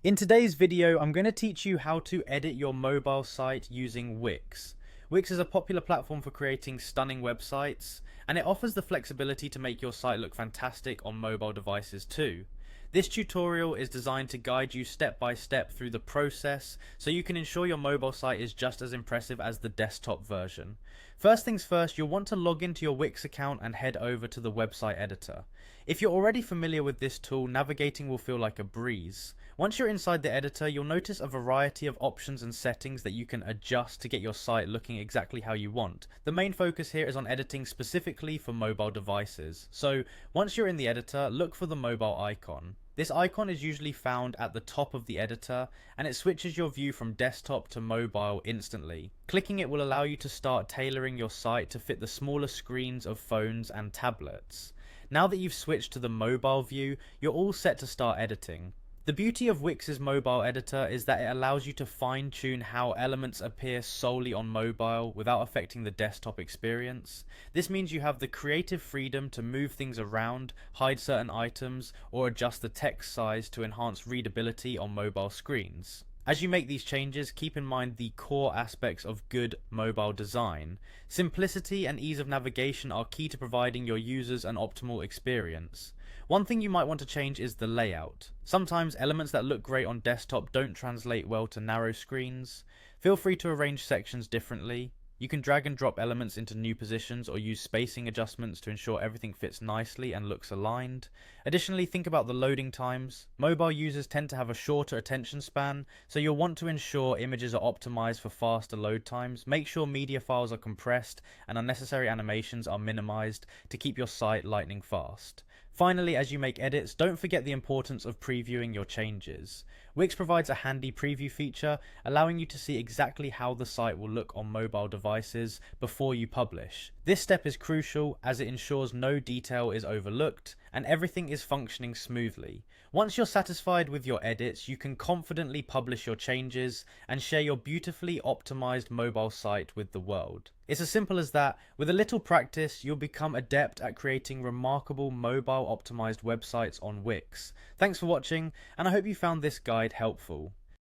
In today's video, I'm going to teach you how to edit your mobile site using Wix. Wix is a popular platform for creating stunning websites, and it offers the flexibility to make your site look fantastic on mobile devices too. This tutorial is designed to guide you step by step through the process so you can ensure your mobile site is just as impressive as the desktop version. First things first, you'll want to log into your Wix account and head over to the website editor. If you're already familiar with this tool, navigating will feel like a breeze. Once you're inside the editor, you'll notice a variety of options and settings that you can adjust to get your site looking exactly how you want. The main focus here is on editing specifically for mobile devices. So once you're in the editor, look for the mobile icon. This icon is usually found at the top of the editor, and it switches your view from desktop to mobile instantly. Clicking it will allow you to start tailoring your site to fit the smaller screens of phones and tablets. Now that you've switched to the mobile view, you're all set to start editing. The beauty of Wix's mobile editor is that it allows you to fine-tune how elements appear solely on mobile without affecting the desktop experience. This means you have the creative freedom to move things around, hide certain items, or adjust the text size to enhance readability on mobile screens. As you make these changes, keep in mind the core aspects of good mobile design. Simplicity and ease of navigation are key to providing your users an optimal experience. One thing you might want to change is the layout. Sometimes elements that look great on desktop don't translate well to narrow screens. Feel free to arrange sections differently. You can drag and drop elements into new positions or use spacing adjustments to ensure everything fits nicely and looks aligned. Additionally, think about the loading times. Mobile users tend to have a shorter attention span, so you'll want to ensure images are optimized for faster load times. Make sure media files are compressed and unnecessary animations are minimized to keep your site lightning fast. Finally, as you make edits, don't forget the importance of previewing your changes. Wix provides a handy preview feature, allowing you to see exactly how the site will look on mobile devices before you publish. This step is crucial as it ensures no detail is overlooked and everything is functioning smoothly. Once you're satisfied with your edits, you can confidently publish your changes and share your beautifully optimized mobile site with the world. It's as simple as that. With a little practice, you'll become adept at creating remarkable mobile optimized websites on Wix. Thanks for watching, and I hope you found this guide helpful.